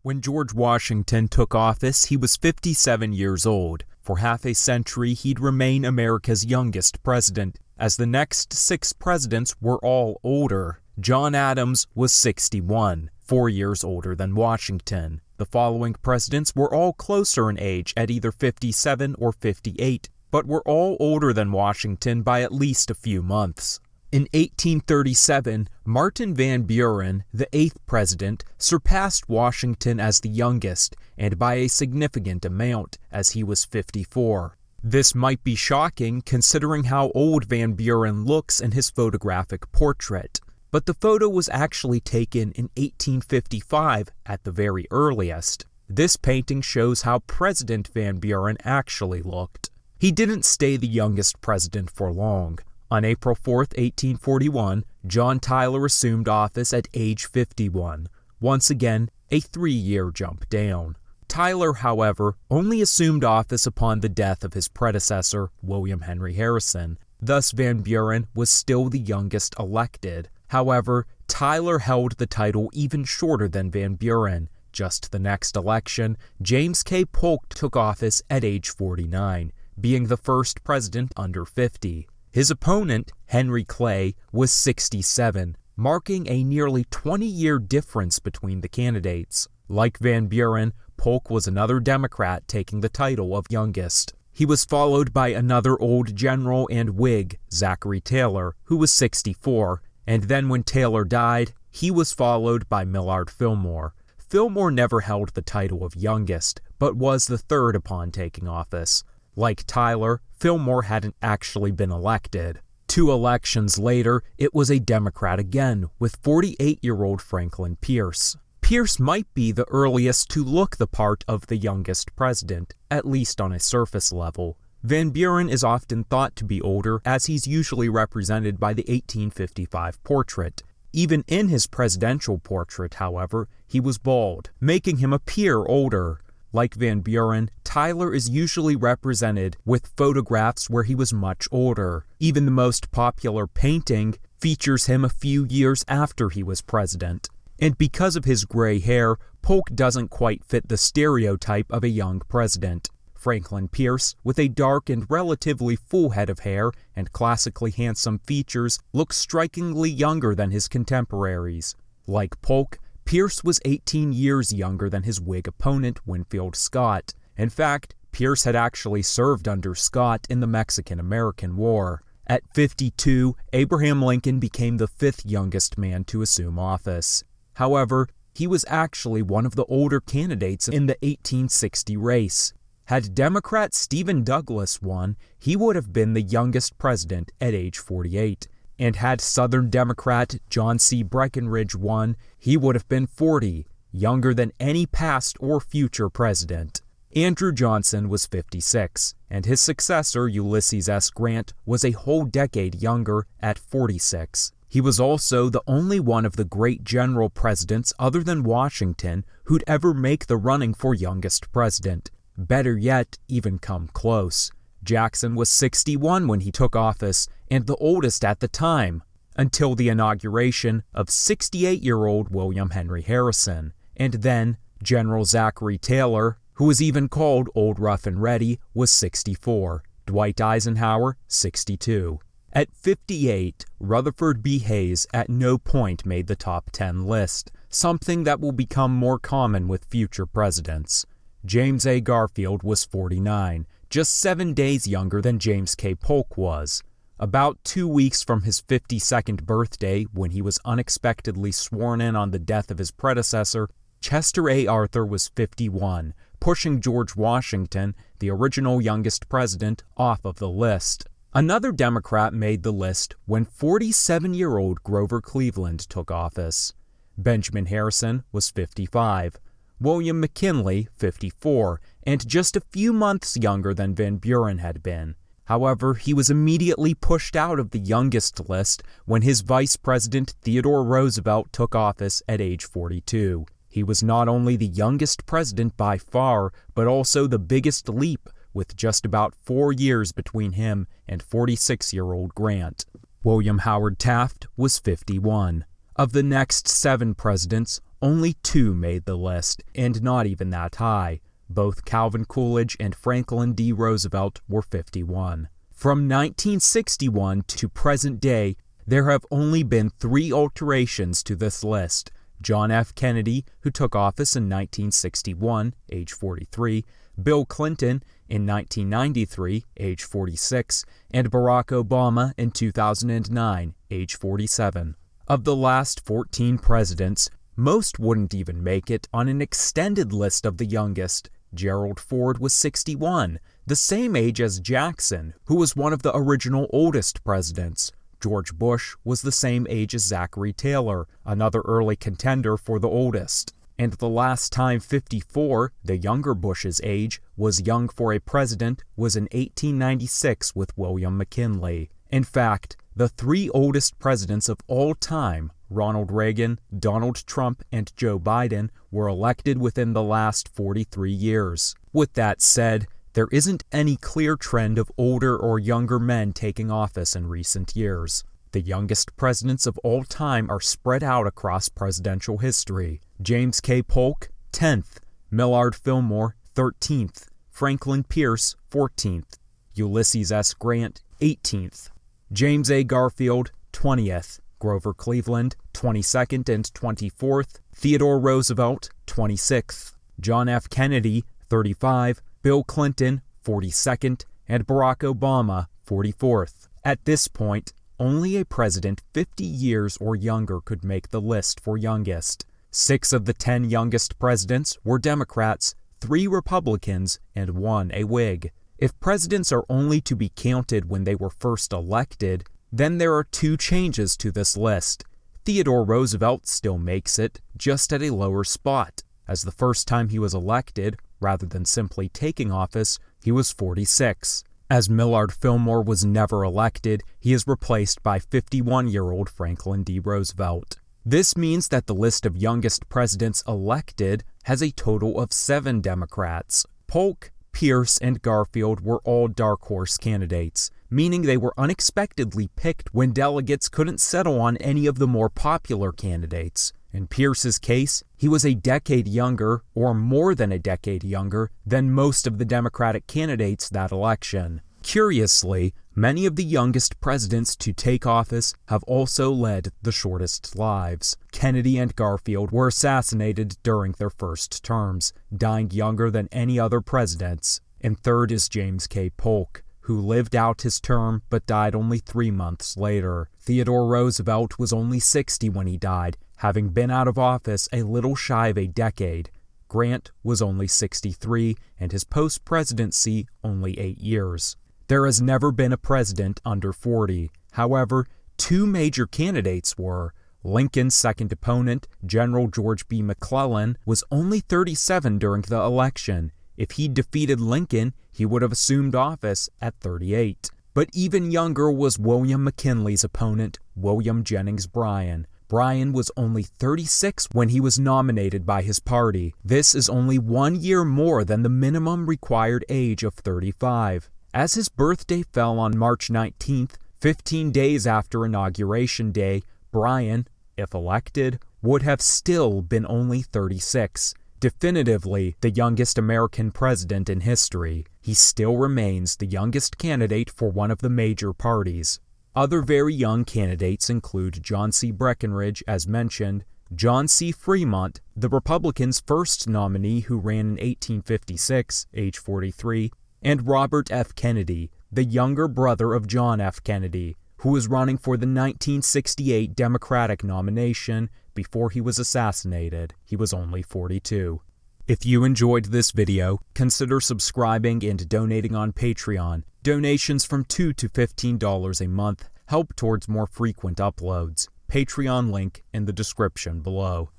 When George Washington took office, he was 57 years old. For half a century, he'd remain America's youngest president, as the next 6 presidents were all older. John Adams was 61, 4 years older than Washington. The following presidents were all closer in age at either 57 or 58, but were all older than Washington by at least a few months. In 1837, Martin Van Buren, the 8th president, surpassed Washington as the youngest, and by a significant amount, as he was 54. This might be shocking considering how old Van Buren looks in his photographic portrait, but the photo was actually taken in 1855 at the very earliest. This painting shows how President Van Buren actually looked. He didn't stay the youngest president for long. On April 4, 1841, John Tyler assumed office at age 51. Once again, a 3-year jump down. Tyler, however, only assumed office upon the death of his predecessor, William Henry Harrison. Thus, Van Buren was still the youngest elected. However, Tyler held the title even shorter than Van Buren. Just the next election, James K. Polk took office at age 49, being the first president under 50. His opponent, Henry Clay, was 67, marking a nearly 20-year difference between the candidates. Like Van Buren, Polk was another Democrat taking the title of youngest. He was followed by another old general and Whig, Zachary Taylor, who was 64, and then when Taylor died, he was followed by Millard Fillmore. Fillmore never held the title of youngest, but was the third upon taking office. Like Tyler, Fillmore hadn't actually been elected. 2 elections later, it was a Democrat again, with 48-year-old Franklin Pierce. Pierce might be the earliest to look the part of the youngest president, at least on a surface level. Van Buren is often thought to be older, as he's usually represented by the 1855 portrait. Even in his presidential portrait, however, he was bald, making him appear older. Like Van Buren, Tyler is usually represented with photographs where he was much older. Even the most popular painting features him a few years after he was president. And because of his gray hair, Polk doesn't quite fit the stereotype of a young president. Franklin Pierce, with a dark and relatively full head of hair and classically handsome features, looks strikingly younger than his contemporaries. Like Polk, Pierce was 18 years younger than his Whig opponent, Winfield Scott. In fact, Pierce had actually served under Scott in the Mexican-American War. At 52, Abraham Lincoln became the 5th youngest man to assume office. However, he was actually one of the older candidates in the 1860 race. Had Democrat Stephen Douglas won, he would have been the youngest president at age 48. And had Southern Democrat John C. Breckinridge won, he would have been 40, younger than any past or future president. Andrew Johnson was 56, and his successor, Ulysses S. Grant, was a whole decade younger at 46. He was also the only one of the great general presidents other than Washington who'd ever make the running for youngest president. Better yet, even come close. Jackson was 61 when he took office, and the oldest at the time, until the inauguration of 68-year-old William Henry Harrison. And then, General Zachary Taylor, who was even called Old Rough and Ready, was 64. Dwight Eisenhower, 62. At 58, Rutherford B. Hayes at no point made the top 10 list, something that will become more common with future presidents. James A. Garfield was 49, just 7 days younger than James K. Polk was. About 2 weeks from his 52nd birthday, when he was unexpectedly sworn in on the death of his predecessor, Chester A. Arthur was 51, pushing George Washington, the original youngest president, off of the list. Another Democrat made the list when 47-year-old Grover Cleveland took office. Benjamin Harrison was 55. William McKinley, 54, and just a few months younger than Van Buren had been. However, he was immediately pushed out of the youngest list when his vice president Theodore Roosevelt took office at age 42. He was not only the youngest president by far, but also the biggest leap, with just about 4 years between him and 46-year-old Grant. William Howard Taft was 51. Of the next 7 presidents, Only 2 made the list, and not even that high. Both Calvin Coolidge and Franklin D. Roosevelt were 51. From 1961 to present day, there have only been 3 alterations to this list. John F. Kennedy, who took office in 1961, age 43, Bill Clinton in 1993, age 46, and Barack Obama in 2009, age 47. Of the last 14 presidents, most wouldn't even make it on an extended list of the youngest. Gerald Ford was 61, the same age as Jackson, who was one of the original oldest presidents. George Bush was the same age as Zachary Taylor, another early contender for the oldest. And the last time 54, the younger Bush's age, was young for a president was in 1896 with William McKinley. In fact, the 3 oldest presidents of all time, Ronald Reagan, Donald Trump, and Joe Biden, were elected within the last 43 years. With that said, there isn't any clear trend of older or younger men taking office in recent years. The youngest presidents of all time are spread out across presidential history. James K. Polk, 10th. Millard Fillmore, 13th. Franklin Pierce, 14th. Ulysses S. Grant, 18th. James A. Garfield, 20th. Grover Cleveland, 22nd and 24th. Theodore Roosevelt, 26th. John F. Kennedy, 35. Bill Clinton, 42nd, and Barack Obama, 44th. At this point, only a president 50 years or younger could make the list for youngest. 6 of the 10 youngest presidents were Democrats, 3 Republicans, and 1 a Whig. If presidents are only to be counted when they were first elected, then there are 2 changes to this list. Theodore Roosevelt still makes it, just at a lower spot, as the first time he was elected, rather than simply taking office, he was 46. As Millard Fillmore was never elected, he is replaced by 51-year-old Franklin D. Roosevelt. This means that the list of youngest presidents elected has a total of 7 Democrats. Polk, Pierce, and Garfield were all dark horse candidates, meaning they were unexpectedly picked when delegates couldn't settle on any of the more popular candidates. In Pierce's case, he was a decade younger, or more than a decade younger, than most of the Democratic candidates that election. Curiously, many of the youngest presidents to take office have also led the shortest lives. Kennedy and Garfield were assassinated during their first terms, dying younger than any other presidents. And third is James K. Polk, who lived out his term but died only 3 months later. Theodore Roosevelt was only 60 when he died, having been out of office a little shy of a decade. Grant was only 63, and his post-presidency only 8 years. There has never been a president under 40. However, 2 major candidates were. Lincoln's second opponent, General George B. McClellan, was only 37 during the election. If he'd defeated Lincoln, he would have assumed office at 38. But even younger was William McKinley's opponent, William Jennings Bryan. Bryan was only 36 when he was nominated by his party. This is only 1 year more than the minimum required age of 35. As his birthday fell on March 19th, 15 days after Inauguration Day, Bryan, if elected, would have still been only 36. Definitively the youngest American president in history. He still remains the youngest candidate for one of the major parties. Other very young candidates include John C. Breckinridge, as mentioned, John C. Fremont, the Republicans' first nominee who ran in 1856, age 43, and Robert F. Kennedy, the younger brother of John F. Kennedy, who was running for the 1968 Democratic nomination before he was assassinated. He was only 42. If you enjoyed this video, consider subscribing and donating on Patreon. Donations from $2 to $15 a month help towards more frequent uploads. Patreon link in the description below.